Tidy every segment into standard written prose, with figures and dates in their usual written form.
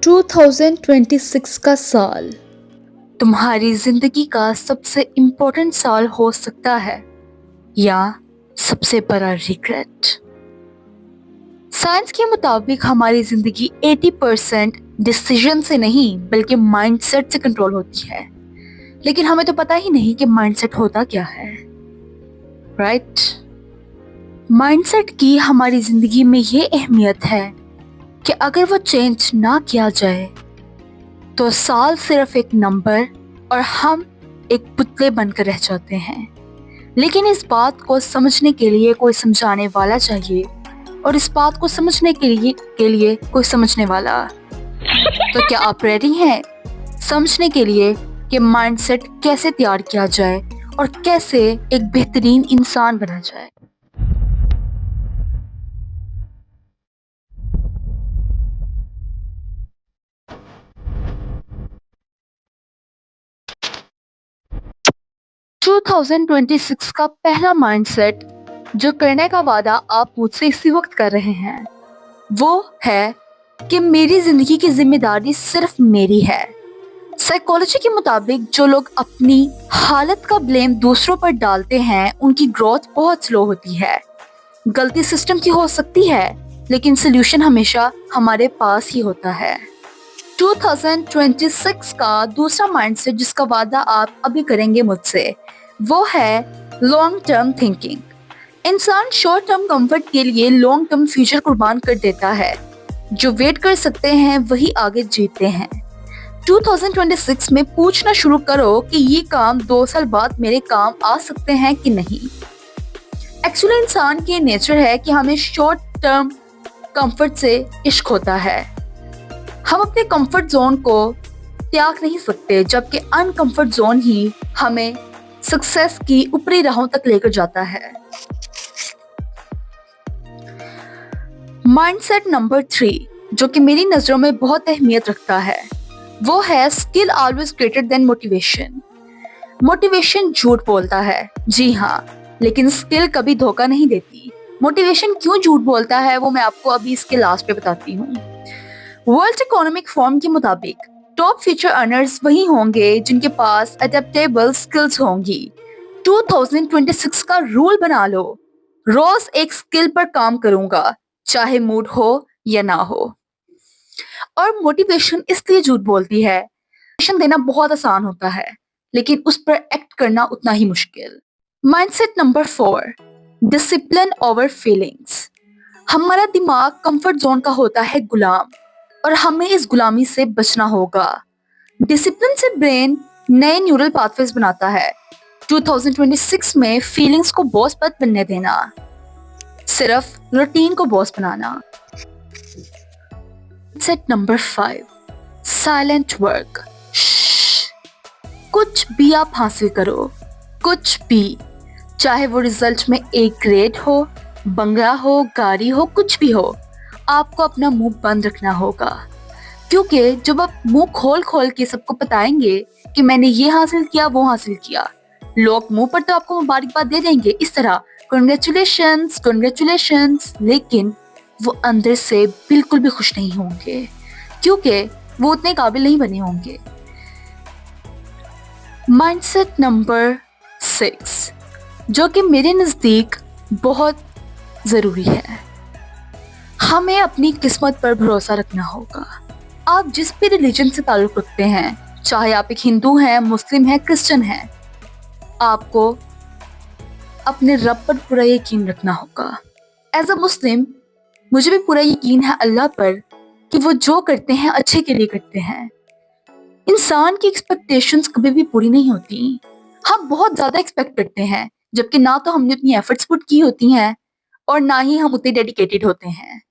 2026 का साल तुम्हारी जिंदगी का सबसे इम्पोर्टेंट साल हो सकता है या सबसे बड़ा रिग्रेट। साइंस के मुताबिक हमारी जिंदगी 80% डिसीजन से नहीं बल्कि माइंडसेट से कंट्रोल होती है, लेकिन हमें तो पता ही नहीं कि माइंडसेट होता क्या है, राइट? माइंडसेट की हमारी जिंदगी में ये अहमियत है कि अगर वो चेंज ना किया जाए तो साल सिर्फ एक नंबर और हम एक पुतले बनकर रह जाते हैं। लेकिन इस बात को समझने के लिए कोई समझाने वाला चाहिए और इस बात को समझने के लिए कोई समझने वाला। तो क्या आप रेडी हैं समझने के लिए कि माइंडसेट कैसे तैयार किया जाए और कैसे एक बेहतरीन इंसान बना जाए? टू 2026 का पहला माइंडसेट जो करने का वादा आप मुझसे इसी वक्त कर रहे हैं वो है कि मेरी जिंदगी की जिम्मेदारी सिर्फ मेरी है। साइकोलॉजी के मुताबिक जो लोग अपनी हालत का ब्लेम दूसरों पर डालते हैं उनकी ग्रोथ बहुत स्लो होती है। गलती सिस्टम की हो सकती है लेकिन सोल्यूशन हमेशा हमारे पास ही होता है। 2026 का दूसरा माइंडसेट जिसका वादा आप अभी करेंगे मुझसे वो है लॉन्ग टर्म थिंकिंग। इंसान शॉर्ट टर्म कंफर्ट के लिए लॉन्ग टर्म फ्यूचर कुर्बान कर देता है। जो वेट कर सकते हैं वही आगे जीतते हैं। 2026 में पूछना शुरू करो कि ये काम 2 साल बाद मेरे काम आ सकते हैं कि नहीं। एक्चुअली इंसान की नेचर है कि हमें शॉर्ट टर्म कंफर्ट से इश्क होता है। हम अपने कंफर्ट जोन को त्याग नहीं सकते, जबकि अनकंफर्ट जोन ही हमें सक्सेस की ऊपरी राहों तक लेकर जाता है। माइंडसेट नंबर 3 जो कि मेरी नजरों में बहुत अहमियत रखता है वो है skill always greater than motivation. Motivation झूठ बोलता है, जी हाँ, लेकिन स्किल कभी धोखा नहीं देती। मोटिवेशन क्यों झूठ बोलता है वो मैं आपको अभी इसके लास्ट पे बताती हूँ। वर्ल्ड इकोनॉमिक फोरम के मुताबिक टॉप फ्यूचर अर्नर्स वही होंगे जिनके पास अडेप्टेबल स्किल्स होंगी। 2026 का रूल बना लो, रोज एक स्किल पर काम करूंगा चाहे मूड हो या ना हो। और मोटिवेशन इसलिए झूठ बोलती है, मोटिवेशन देना बहुत आसान होता है लेकिन उस पर एक्ट करना उतना ही मुश्किल। Mindset number 4 discipline over feelings. हमारा दिमाग कंफर्ट जोन का होता है गुलाम और हमें इस गुलामी से बचना होगा। डिसिप्लिन से ब्रेन नए न्यूरल पाथवेज बनाता है। 2026 में फीलिंग्स को बॉस मत बनने देना, सिर्फ रूटीन को बॉस बनाना। Set number 5 silent work. कुछ भी आप हासिल करो, कुछ भी, चाहे वो रिजल्ट में एक ग्रेड हो, बंगला हो, गाड़ी हो, कुछ भी हो, आपको अपना मुंह बंद रखना होगा। क्योंकि जब आप मुंह खोल खोल के सबको बताएंगे कि मैंने ये हासिल किया वो हासिल किया, लोग मुंह पर तो आपको मुबारकबाद दे देंगे, इस तरह कॉन्ग्रेचुलेशंस कॉन्ग्रेचुलेशंस, लेकिन वो अंदर से बिल्कुल भी खुश नहीं होंगे क्योंकि वो उतने काबिल नहीं बने होंगे। माइंडसेट नंबर 6 जो कि मेरे नज़दीक बहुत ज़रूरी है, हमें अपनी किस्मत पर भरोसा रखना होगा। आप जिस भी रिलीजन से ताल्लुक़ रखते हैं, चाहे आप एक हिंदू हैं, मुस्लिम हैं, क्रिश्चियन हैं, आपको अपने रब पर पूरा यकीन रखना होगा। एज अ मुस्लिम मुझे भी पूरा यकीन है अल्लाह पर कि वो जो करते हैं अच्छे के लिए करते हैं। इंसान की एक्सपेक्टेशंस कभी भी पूरी नहीं होती। हम बहुत ज़्यादा एक्सपेक्ट करते हैं जबकि ना तो हमने अपनी एफर्ट्स पुट की होती हैं और ना ही हम उतने डेडिकेटेड होते हैं।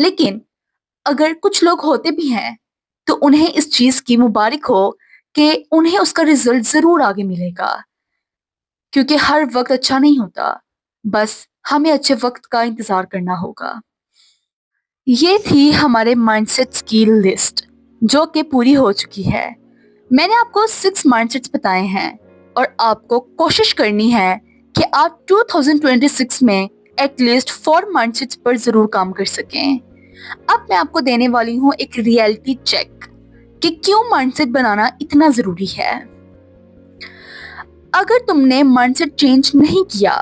लेकिन अगर कुछ लोग होते भी हैं तो उन्हें इस चीज़ की मुबारक हो कि उन्हें उसका रिजल्ट ज़रूर आगे मिलेगा, क्योंकि हर वक्त अच्छा नहीं होता, बस हमें अच्छे वक्त का इंतज़ार करना होगा। ये थी हमारे माइंडसेट्स की लिस्ट जो कि पूरी हो चुकी है। मैंने आपको 6 माइंडसेट्स बताए हैं और आपको कोशिश करनी है कि आप 2026 में एटलीस्ट 4 माइंडसेट्स पर ज़रूर काम कर सकें। अब मैं आपको देने वाली हूँ एक रियलिटी चेक कि क्यों माइंडसेट बनाना इतना जरूरी है। अगर तुमने माइंडसेट चेंज नहीं किया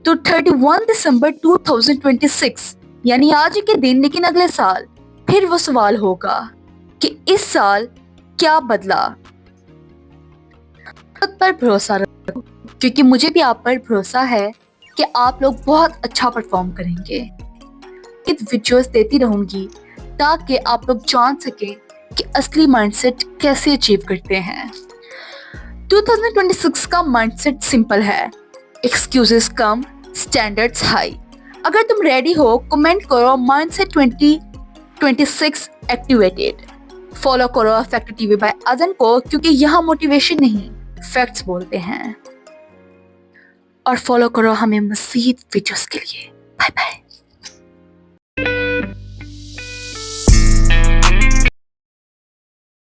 तो 31 दिसंबर 2026 यानी आज के दिन लेकिन अगले साल फिर वो सवाल होगा कि इस साल क्या बदला। खुद पर भरोसा रखो क्योंकि मुझे भी आप पर भरोसा है कि आप लोग बहुत अच्छा परफॉर्म करेंगे। वीडियोस देती रहूंगी ताकि आप लोग जान सके कि असली माइंडसेट कैसे अचीव करते हैं। 2026 का माइंडसेट सिंपल है, एक्सक्यूजेस कम, स्टैंडर्ड्स हाई। अगर तुम रेडी हो कमेंट करो माइंडसेट 2026 एक्टिवेटेड। फॉलो करो इफेक्टिव टीवी बाय अदन को क्योंकि यहाँ मोटिवेशन नहीं फैक्ट्स बोलते हैं। और फॉलो करो हमें मज़ीद वीडियोस के लिए। Bye bye.